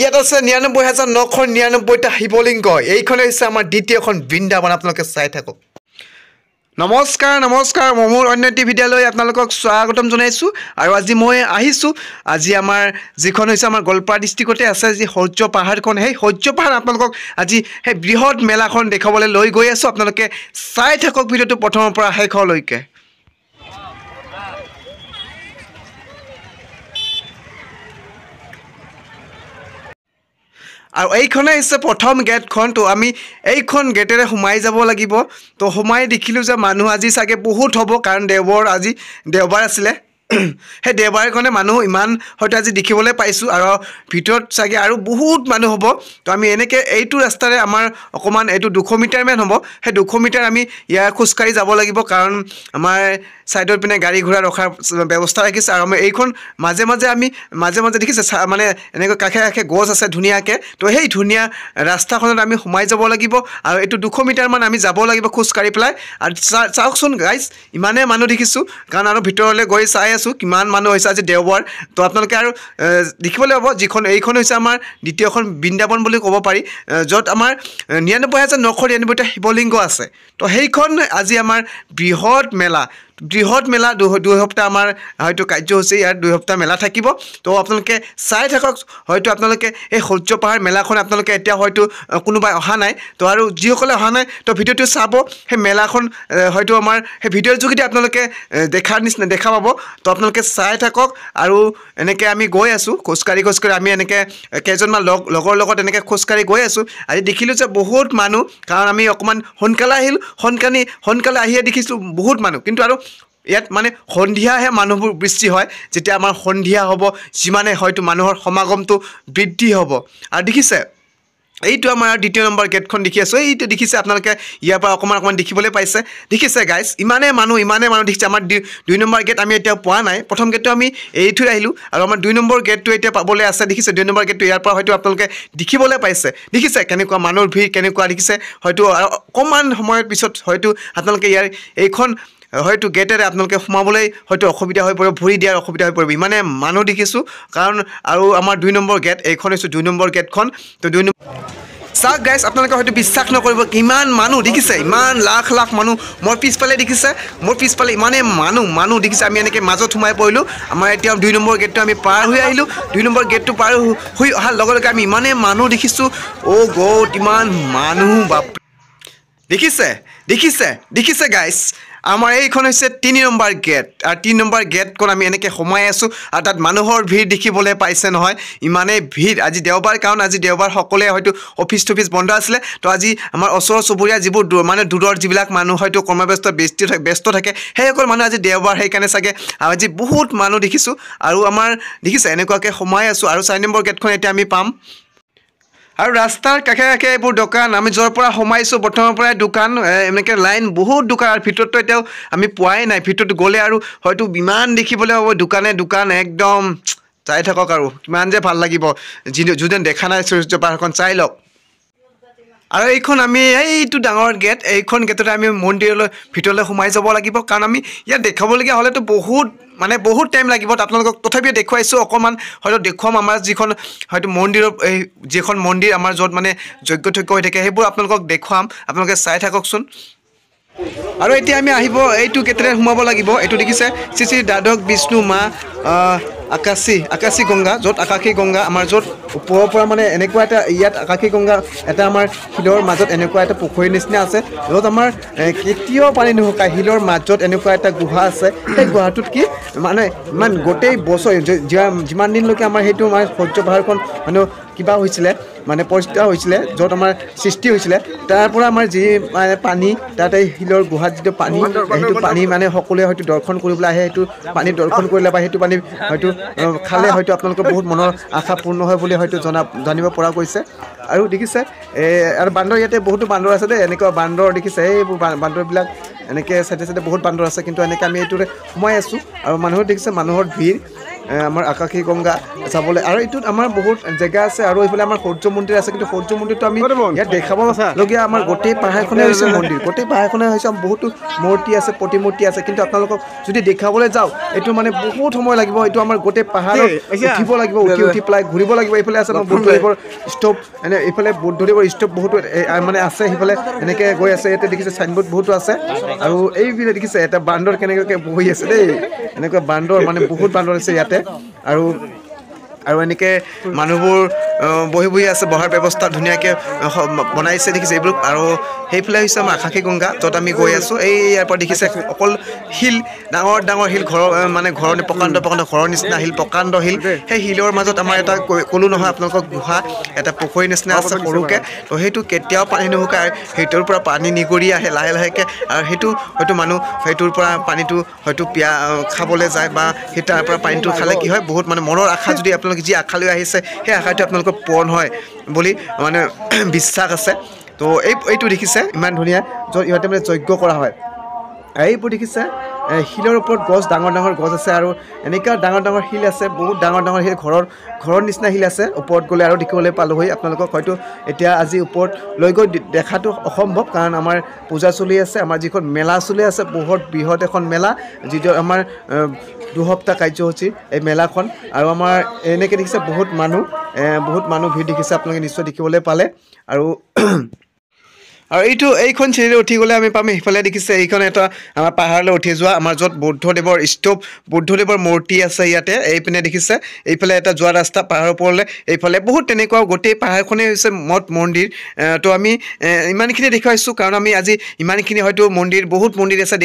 ইয়াত আছে ৯৯,৯৯৯টা শিৱলিংগ এইখনে হৈছে আমাৰ দ্বিতীয়খন বৃন্দাবন আপোনালোকে চাই থাকক নমস্কাৰ মোৰ অন্য এটি ভিডিঅ'লৈ আপোনালোকক স্বাগতম জনাইছোঁ আৰু আজি মই আহিছোঁ আজি আমাৰ যিখন হৈছে আমাৰ গোৱালপাৰা ডিষ্ট্ৰিক্টতে আছে যি সূৰ্য পাহাৰখন সেই সূৰ্য পাহাৰ আপোনালোকক আজি সেই বৃহৎ মেলাখন দেখাবলৈ লৈ গৈ আছোঁ আপোনালোকে চাই থাকক ভিডিঅ'টো প্ৰথমৰ পৰা শেষলৈকে আৰু এইখনে হৈছে প্ৰথম গেটখন তো আমি এইখন গেটেৰে সোমাই যাব লাগিব তো সোমাই দেখিলোঁ যে মানুহ আজি চাগে বহুত হ'ব কাৰণ আজি দেওবাৰ আছিলে সেই দেওবাৰৰ কাৰণে মানুহ ইমান হয়তো আজি দেখিবলৈ পাইছোঁ আৰু ভিতৰত চাগে আৰু বহুত মানুহ হ'ব তো আমি এনেকৈ এইটো ৰাস্তাৰে আমাৰ অকণমান এইটো 200 মিটাৰমান হ'ব সেই 200 মিটাৰ আমি ইয়াৰ খোজকাঢ়ি যাব লাগিব কাৰণ আমাৰ সাইডৰ পিনে গাড়ী ঘোঁৰা ৰখাৰ ব্যৱস্থা ৰাখিছে আৰু আমি এইখন মাজে মাজে দেখিছে মানে এনেকৈ কাষে গছ আছে ধুনীয়াকৈ তো সেই ধুনীয়া ৰাস্তাখনত আমি সোমাই যাব লাগিব আৰু এইটো 200 মিটাৰমান আমি যাব লাগিব খোজকাঢ়ি পেলাই আৰু চাওকচোন গাইজ ইমানেই মানুহ দেখিছোঁ কাৰণ আৰু ভিতৰলৈ গৈ চাই আছোঁ কিমান মানুহ হৈছে আজি দেওবাৰ তো আপোনালোকে আৰু দেখিবলৈ হ'ব যিখন এইখন হৈছে আমাৰ দ্বিতীয়খন বৃন্দাবন বুলি ক'ব পাৰি য'ত আমাৰ ৯৯,৯৯৯টা শিৱলিংগ আছে তো সেইখন আজি আমাৰ বৃহৎ মেলা 2 সপ্তাহ আমাৰ হয়তো কাৰ্যসূচী ইয়াৰ 2 সপ্তাহ মেলা থাকিব তো আপোনালোকে চাই থাকক হয়তো আপোনালোকে এই সূৰ্য পাহাৰ মেলাখন আপোনালোকে এতিয়া হয়তো কোনোবাই অহা নাই তো আৰু যিসকলে অহা নাই তো ভিডিঅ'টো চাব সেই মেলাখন হয়তো আমাৰ সেই ভিডিঅ'ৰ যোগেদি আপোনালোকে দেখাৰ নিচিনা দেখা পাব তো আপোনালোকে চাই থাকক আৰু এনেকৈ আমি গৈ আছোঁ খোজকাঢ়ি আমি এনেকৈ কেইজনমান লগৰ লগত এনেকৈ খোজকাঢ়ি গৈ আছোঁ আজি দেখিলোঁ যে বহুত মানুহ কাৰণ আমি অকণমান সোনকালে আহিলোঁ সোনকালে আহিয়ে দেখিছোঁ বহুত মানুহ কিন্তু আৰু ইয়াত মানে সন্ধিয়াহে মানুহবোৰ বৃষ্টি হয় যেতিয়া আমাৰ সন্ধিয়া হ'ব যিমানে হয়তো মানুহৰ সমাগমটো বৃদ্ধি হ'ব আৰু দেখিছে এইটো আমাৰ দ্বিতীয় নম্বৰ গেটখন দেখি আছোঁ এইটো দেখিছে আপোনালোকে ইয়াৰ পৰা অকণমান দেখিবলৈ পাইছে দেখিছে গাইজ ইমানেই মানুহ দেখিছে আমাৰ 2 নম্বৰ গেট আমি এতিয়া পোৱা নাই প্ৰথম গেটটো আমি এৰি থৈ আহিলোঁ আৰু আমাৰ 2 নম্বৰ গেটটো এতিয়া পাবলৈ আছে দেখিছে 2 নম্বৰ গেটটো ইয়াৰ পৰা হয়তো আপোনালোকে দেখিবলৈ পাইছে দেখিছে কেনেকুৱা মানুহৰ ভিৰ কেনেকুৱা দেখিছে হয়তো আৰু অকণমান সময়ৰ পিছত হয়তো আপোনালোকে এইখন হয়তো গেটেৰে আপোনালোকে সোমাবলৈ হয়তো অসুবিধা হৈ পৰিব ভৰি দিয়াৰ অসুবিধা হৈ পৰিব ইমানে মানুহ দেখিছোঁ কাৰণ আৰু আমাৰ 2 নম্বৰ গেট এইখন হৈছে 2 নম্বৰ গেটখন তো 2 নম্বৰ চাওক গাইজ আপোনালোকে হয়তো বিশ্বাস নকৰিব কিমান মানুহ দেখিছে ইমান লাখ মানুহ মোৰ পিছফালে দেখিছে মোৰ পিছফালে ইমানেই মানুহ দেখিছে আমি এনেকৈ মাজত সোমাই পৰিলোঁ আমাৰ এতিয়া 2 নম্বৰ গেটটো আমি পাৰ হৈ আহিলোঁ 2 নম্বৰ গেটটো পাৰ হৈ অহাৰ লগে লগে আমি ইমানেই মানুহ দেখিছোঁ অ' গড ইমান মানুহ বাপ দেখিছে গাইজ আমাৰ এইখন হৈছে 3 নম্বৰ গেট আৰু 3 নম্বৰ গেটখন আমি এনেকৈ সোমাই আছোঁ আৰু তাত মানুহৰ ভিৰ দেখিবলৈ পাইছে নহয় ইমানেই ভিৰ আজি দেওবাৰ কাৰণ আজি দেওবাৰ সকলোৱে হয়তো অফিচ বন্ধ আছিলে তো আজি আমাৰ ওচৰ চুবুৰীয়া যিবোৰ মানে দূৰৰ যিবিলাক মানুহ হয়তো ব্যস্ত থাকে সেইসকল মানুহ আজি দেওবাৰ সেইকাৰণে চাগে আজি বহুত মানুহ দেখিছোঁ আৰু আমাৰ দেখিছে এনেকুৱাকৈ সোমাই আছোঁ আৰু 4 নম্বৰ গেটখন এতিয়া আমি পাম আৰু ৰাস্তাৰ কাষে এইবোৰ দোকান আমি য'ৰ পৰা সোমাইছোঁ প্ৰথমৰ পৰাই দোকান এনেকৈ লাইন বহুত দোকান আৰু ভিতৰততো এতিয়াও আমি পোৱাই নাই ভিতৰত গ'লে আৰু হয়তো ইমান দেখিবলৈ হ'ব দোকান একদম চাই থাকক আৰু কিমান যে ভাল লাগিব যোনে দেখা নাই সূৰ্য পাহাৰখন চাই লওক আৰু এইখন আমি এইটো ডাঙৰ গেট এইখন গেটতে আমি মন্দিৰলৈ ভিতৰলৈ সোমাই যাব লাগিব কাৰণ আমি ইয়াত দেখাবলগীয়া হ'লেতো বহুত টাইম লাগিব আপোনালোকক তথাপিও দেখুৱাইছোঁ অকণমান হয়তো দেখুৱাম আমাৰ যিখন হয়তো মন্দিৰৰ এই যিখন মন্দিৰ আমাৰ য'ত মানে যজ্ঞ হৈ থাকে সেইবোৰ আপোনালোকক দেখুৱাম আপোনালোকে চাই থাককচোন আৰু এতিয়া আমি আহিব এইটো গেটেৰে সোমাব লাগিব এইটো দেখিছে শ্ৰী দ্বাদশ বিষ্ণু মা আকাশী গংগা য'ত আকাশী গংগা আমাৰ য'ত ওপৰৰ পৰা মানে এনেকুৱা এটা ইয়াত আকাশী গংগা এটা আমাৰ শিলৰ মাজত এনেকুৱা এটা পুখুৰীৰ নিচিনা আছে য'ত আমাৰ কেতিয়াও পানী নুশুকায় শিলৰ মাজত এনেকুৱা এটা গুহা আছে সেই গুহাটোত কি মানে ইমান গোটেই বছৰ যিমান দিনলৈকে আমাৰ সেইটো মানে সূৰ্য পাহাৰখন মানে কিবা হৈছিলে মানে পৰিষ্কাৰ হৈছিলে য'ত আমাৰ সৃষ্টি হৈছিলে তাৰ পৰা আমাৰ যি মানে পানী তাতে শিলৰ গুহাত যিটো পানী সেইটো পানী মানে সকলোৱে হয়তো দৰ্শন কৰিবলৈ আহে সেইটো পানী দৰ্শন কৰিলে বা সেইটো পানী হয়তো খালে হয়তো আপোনালোকৰ বহুত মনৰ আশা পূৰ্ণ হয় বুলি হয়তো জানিব পৰা গৈছে আৰু দেখিছে আৰু বান্দৰ ইয়াতে বহুতো বান্দৰ আছে দেই এনেকুৱা বান্দৰ দেখিছে এইবোৰ বান্দৰবিলাক এনেকৈ চাইডে বহুত বান্দৰ আছে কিন্তু এনেকৈ আমি এইটোৰে সোমাই আছোঁ আৰু মানুহৰ দেখিছে মানুহৰ ভিৰ আমাৰ আকাশী গংগা চাবলৈ আৰু এইটোত আমাৰ বহুত জেগা আছে আৰু এইফালে আমাৰ সূৰ্য মন্দিৰ আছে কিন্তু সূৰ্য মন্দিৰটো আমি ইয়াত দেখাবলগীয়া আমাৰ গোটেই পাহাৰখনে হৈছে মন্দিৰ গোটেই পাহাৰখনে হৈছে বহুতো মূৰ্তি আছে প্ৰতিমূৰ্তি আছে কিন্তু আপোনালোকক যদি দেখাবলৈ যাওঁ এইটো মানে বহুত সময় লাগিব এইটো আমাৰ গোটেই পাহাৰত উঠিব লাগিব উঠি পেলাই ঘূৰিব লাগিব এইফালে আছে আমাৰ বুদ্ধদেৱৰ স্তূপ এনে এইফালে বুদ্ধদেৱৰ স্তূপ বহুতো মানে আছে সেইফালে এনেকৈ গৈ আছে ইয়াতে দেখিছে চাইনবোৰ্ড বহুতো আছে আৰু এইবিলাক দেখিছে এটা বান্দৰ কেনেকৈ বহি আছে দেই এনেকুৱা বান্দৰ মানে বহুত বান্দৰ আছে ইয়াতে আৰু এনেকৈ মানুহবোৰ বহি আছে বহাৰ ব্যৱস্থা ধুনীয়াকৈ বনাইছে দেখিছে এইবোৰ আৰু সেইফালে হৈছে আমাৰ আকাশী গংগা য'ত আমি গৈ আছোঁ এই ইয়াৰ পৰা দেখিছে অকল শিল ডাঙৰ ডাঙৰ শিল ঘৰৰ মানে ঘৰৰ প্ৰকাণ্ড ঘৰৰ নিচিনা শিল প্ৰকাণ্ড শিল সেই শিলৰ মাজত আমাৰ এটা ক'লো নহয় আপোনালোকক গুহা এটা পুখুৰীৰ নিচিনা আছে সৰুকৈ তো সেইটো কেতিয়াও পানী নুশুকায় সেইটোৰ পৰা পানী নিগৰি আহে লাহে লাহেকৈ আৰু সেইটো হয়তো মানুহ সেইটোৰ পৰা পানীটো হয়তো খাবলৈ যায় বা সেই তাৰ পৰা পানীটো খালে কি হয় বহুত মানে মনৰ আশা যদি আপোনালোকে যি আশা লৈ আহিছে সেই আশাটো আপোনালোকৰ পূৰণ হয় বুলি মানে বিশ্বাস আছে তো এইটো দেখিছে ইমান ধুনীয়া য'ত ইহঁতে মানে যজ্ঞ কৰা হয় এইবোৰ দেখিছে শিলৰ ওপৰত গছ ডাঙৰ ডাঙৰ গছ আছে আৰু এনেকুৱা ডাঙৰ ডাঙৰ শিল আছে বহুত ডাঙৰ ডাঙৰ শিল ঘৰৰ নিচিনা শিল আছে ওপৰত গ'লে আৰু দেখিবলৈ পালোঁহি আপোনালোকক হয়তো এতিয়া আজি ওপৰত লৈ গৈ দেখাটো অসম্ভৱ কাৰণ আমাৰ পূজা চলি আছে আমাৰ যিখন মেলা চলি আছে বহুত বৃহৎ এখন মেলা যিটো আমাৰ দুসপ্তাহ কাৰ্যসূচী এই মেলাখন আৰু আমাৰ এনেকৈ দেখিছে বহুত মানুহ ভিৰ দেখিছে আপোনালোকে নিশ্চয় দেখিবলৈ পালে আৰু এইখন চিৰিৰে উঠি গ'লে আমি পাম সেইফালে দেখিছে এইখন এটা আমাৰ পাহাৰলৈ উঠি যোৱা আমাৰ য'ত বুদ্ধদেৱৰ স্তূপ বুদ্ধদেৱৰ মূৰ্তি আছে ইয়াতে এইপিনে দেখিছে এইফালে এটা যোৱা ৰাস্তা পাহাৰৰ ওপৰলৈ এইফালে বহুত তেনেকুৱা গোটেই পাহাৰখনেই হৈছে মঠ মন্দিৰ তো আমি ইমানখিনি দেখুৱাইছোঁ কাৰণ আমি আজি ইমানখিনি হয়তো বহুত মন্দিৰ আছে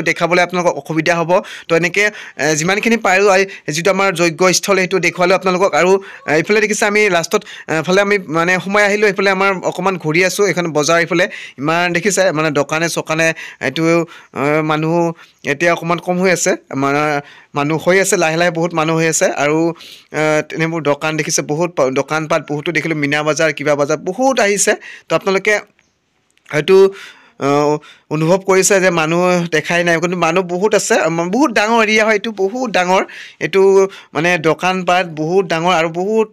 দেখাবলৈ আপোনালোকক অসুবিধা হ'ব তো এনেকৈ যিমানখিনি পাৰোঁ যিটো আমাৰ যজ্ঞস্থল সেইটো দেখুৱালোঁ আপোনালোকক আৰু এইফালে দেখিছে আমি লাষ্টত ফালে আমি মানে সোমাই আহিলোঁ এইফালে আমাৰ অকণমান ঘূৰি আছোঁ এইখন বজাৰ এইফালে ইমান দেখিছে মানে দোকানে চকানে এইটো মানুহ এতিয়া অকণমান কম হৈ আছে মানে মানুহ হৈ আছে লাহে লাহে বহুত মানুহ হৈ আছে আৰু তেনেবোৰ দোকান দেখিছে বহুত দোকান পাত বহুতো দেখিলোঁ মীনা বজাৰ কিবা বজাৰ বহুত আহিছে তো আপোনালোকে হয়তো অনুভৱ কৰিছে যে মানুহ দেখাই নাই কিন্তু মানুহ বহুত আছে বহুত ডাঙৰ এৰিয়া হয় এইটো বহুত ডাঙৰ এইটো মানে দোকান পাত বহুত ডাঙৰ আৰু বহুত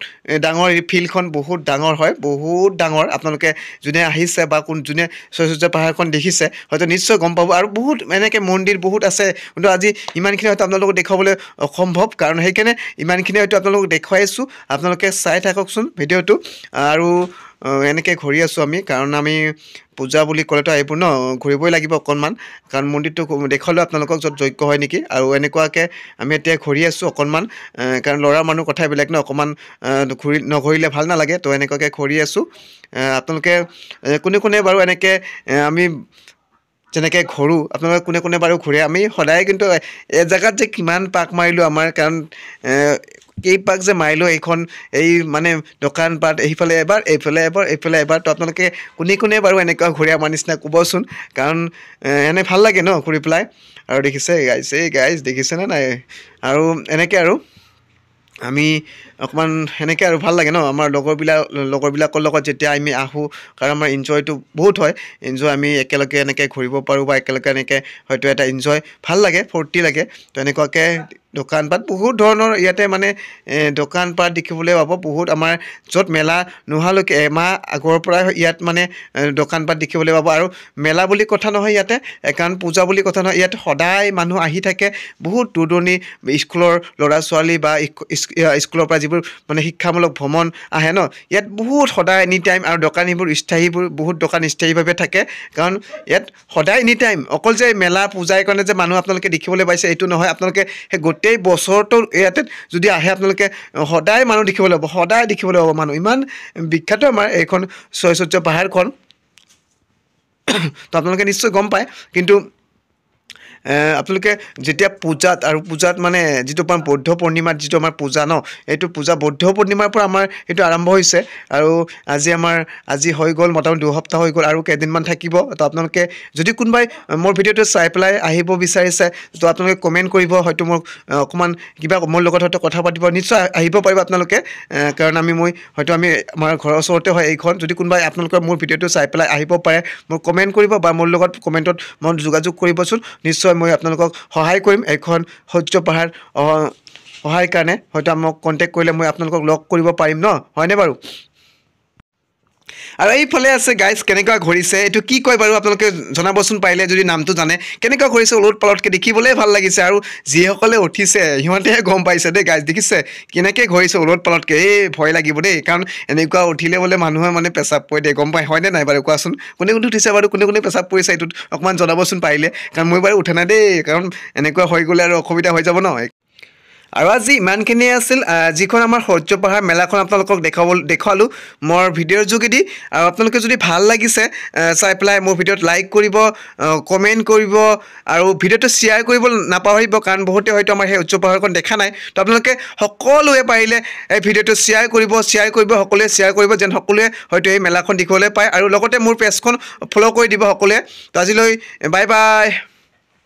ডাঙৰ ফিল্ডখন বহুত ডাঙৰ হয় বহুত ডাঙৰ আপোনালোকে যোনে আহিছে বা যোনে সূৰ্য পাহাৰখন দেখিছে হয়তো নিশ্চয় গম পাব আৰু বহুত এনেকৈ মন্দিৰ বহুত আছে কিন্তু আজি ইমানখিনি হয়তো আপোনালোকক দেখুৱাবলৈ অসম্ভৱ কাৰণ সেইকাৰণে ইমানখিনি হয়তো আপোনালোকক দেখুৱাইছোঁ আপোনালোকে চাই থাককচোন ভিডিঅ'টো আৰু এনেকৈ ঘূৰি আছোঁ আমি কাৰণ আমি পূজা বুলি ক'লেতো এইবোৰ ন ঘূৰিবই লাগিব অকণমান কাৰণ মন্দিৰটো দেখুৱালোঁ আপোনালোকক য'ত যজ্ঞ হয় নেকি আৰু এনেকুৱাকৈ আমি এতিয়া ঘূৰি আছোঁ অকণমান কাৰণ ল'ৰা মানুহ কথাবিলাক ন অকণমান নঘূৰিলে ভাল নালাগে তো এনেকুৱাকৈ ঘূৰি আছোঁ আপোনালোকে কোনে বাৰু এনেকৈ আমি যেনেকৈ ঘূৰোঁ আপোনালোকে কোনে বাৰু ঘূৰে আমি সদায় কিন্তু জেগাত যে কিমান পাক মাৰিলোঁ আমাৰ কাৰণ কেইপাক যে মাৰিলোঁ এই মানে দোকান পাত এইফালে এবাৰ এইফালে এবাৰ তো আপোনালোকে কোনে বাৰু এনেকুৱা ঘূৰে আমাৰ নিচিনা ক'বচোন কাৰণ এনে ভাল লাগে ন ঘূৰি পেলাই আৰু দেখিছে গাইজ দেখিছেনে নাই আৰু এনেকৈ আৰু আমি অকণমান সেনেকৈ আৰু ভাল লাগে ন আমাৰ লগৰবিলাকৰ লগত যেতিয়া আমি আহোঁ কাৰণ আমাৰ এনজয়টো বহুত হয় আমি একেলগে এনেকৈ ঘূৰিব পাৰোঁ বা একেলগে এনেকৈ হয়তো এটা এনজয় ভাল লাগে ফূৰ্তি লাগে তো এনেকুৱাকৈ দোকান পাত বহুত ধৰণৰ ইয়াতে মানে দোকান পাত দেখিবলৈ পাব বহুত আমাৰ য'ত মেলা নোহোৱালৈকে এমাহ আগৰ পৰাই ইয়াত মানে দোকান পাত দেখিবলৈ পাব আৰু মেলা বুলি কথা নহয় ইয়াতে কাৰণ পূজা বুলি কথা নহয় ইয়াত সদায় মানুহ আহি থাকে বহুত দূৰ দূৰণি স্কুলৰ ল'ৰা ছোৱালী বা স্কুলৰ পৰা যিবোৰ মানে শিক্ষামূলক ভ্ৰমণ আহে ন ইয়াত বহুত সদায় এনি টাইম আৰু দোকানীবোৰ স্থায়ীবোৰ বহুত দোকান স্থায়ীভাৱে থাকে কাৰণ ইয়াত সদায় এনি টাইম অকল যে মেলা পূজাৰ কাৰণে যে মানুহ আপোনালোকে দেখিবলৈ পাইছে এইটো নহয় আপোনালোকে সেই গোটেই বছৰটো ইয়াতে যদি আহে আপোনালোকে সদায় মানুহ দেখিবলৈ পাব মানুহ ইমান বিখ্যাত আমাৰ এইখন সূৰ্য পাহাৰখন তো আপোনালোকে নিশ্চয় গম পায় কিন্তু আপোনালোকে যেতিয়া পূজাত মানে যিটো আমাৰ বৌদ্ধ পূৰ্ণিমাত যিটো আমাৰ পূজা ন এইটো পূজা বৌদ্ধ পূৰ্ণিমাৰ পৰা আমাৰ এইটো আৰম্ভ হৈছে আৰু আজি হৈ গ'ল মোটামুটি 2 সপ্তাহ হৈ গ'ল আৰু কেইদিনমান থাকিব তো আপোনালোকে যদি কোনোবাই মোৰ ভিডিঅ'টো চাই পেলাই আহিব বিচাৰিছে তো আপোনালোকে কমেণ্ট কৰিব হয়তো মোক অকণমান কিবা মোৰ লগত হয়তো কথা পাতিব নিশ্চয় আহিব পাৰিব আপোনালোকে কাৰণ আমি আমাৰ ঘৰৰ ওচৰতে হয় এইখন যদি কোনোবাই আপোনালোকৰ মোৰ ভিডিঅ'টো চাই পেলাই আহিব পাৰে মোক কমেণ্ট কৰিব বা মোৰ লগত কমেণ্টত যোগাযোগ কৰিবচোন নিশ্চয় মই আপোনালোকক সহায় কৰিম এইখন সূৰ্য পাহাৰ সহায়ৰ কাৰণে হয়তো আমাক কণ্টেক্ট কৰিলে মই আপোনালোকক লগ কৰিব পাৰিম ন হয়নে বাৰু আৰু এইফালে আছে গাইজ কেনেকুৱা ঘূৰিছে এইটো কি কয় বাৰু আপোনালোকে জনাবচোন পাৰিলে যদি নামটো জানে কেনেকুৱা ঘূৰিছে ওলট পালটকৈ দেখিবলৈ ভাল লাগিছে আৰু যিসকলে উঠিছে সিহঁতেহে গম পাইছে দেই গাইজ দেখিছে কেনেকৈ ঘূৰিছে ওলট পালটকৈ এই ভয় লাগিব দেই কাৰণ এনেকুৱা উঠিলে বোলে মানুহে মানে পেচাব পৰে দেই গম পায় হয়নে নাই বাৰু কোৱাচোন কোনে উঠিছে বাৰু কোনে পেচাব পৰিছে এইটোত অকণমান জনাবচোন পাৰিলে কাৰণ মই বাৰু উঠা নাই দেই কাৰণ এনেকুৱা হৈ গ'লে আৰু অসুবিধা হৈ যাব ন আৰু আজি ইমানখিনিয়ে আছিল যিখন আমাৰ সূৰ্য পাহাৰ মেলাখন আপোনালোকক দেখুৱালোঁ মোৰ ভিডিঅ'ৰ যোগেদি আৰু আপোনালোকে যদি ভাল লাগিছে চাই পেলাই মোৰ ভিডিঅ'ত লাইক কৰিব কমেণ্ট কৰিব আৰু ভিডিঅ'টো শ্বেয়াৰ কৰিব নাপাহৰিব কাৰণ বহুতে হয়তো আমাৰ সেই সূৰ্য পাহাৰখন দেখা নাই তো আপোনালোকে সকলোৱে পাৰিলে এই ভিডিঅ'টো শ্বেয়াৰ কৰিব সকলোৱে শ্বেয়াৰ কৰিব যেন সকলোৱে হয়তো এই মেলাখন দেখিবলৈ পায় আৰু লগতে মোৰ পেজখন ফ'ল' কৰি দিব সকলোৱে তো আজিলৈ বাই বাই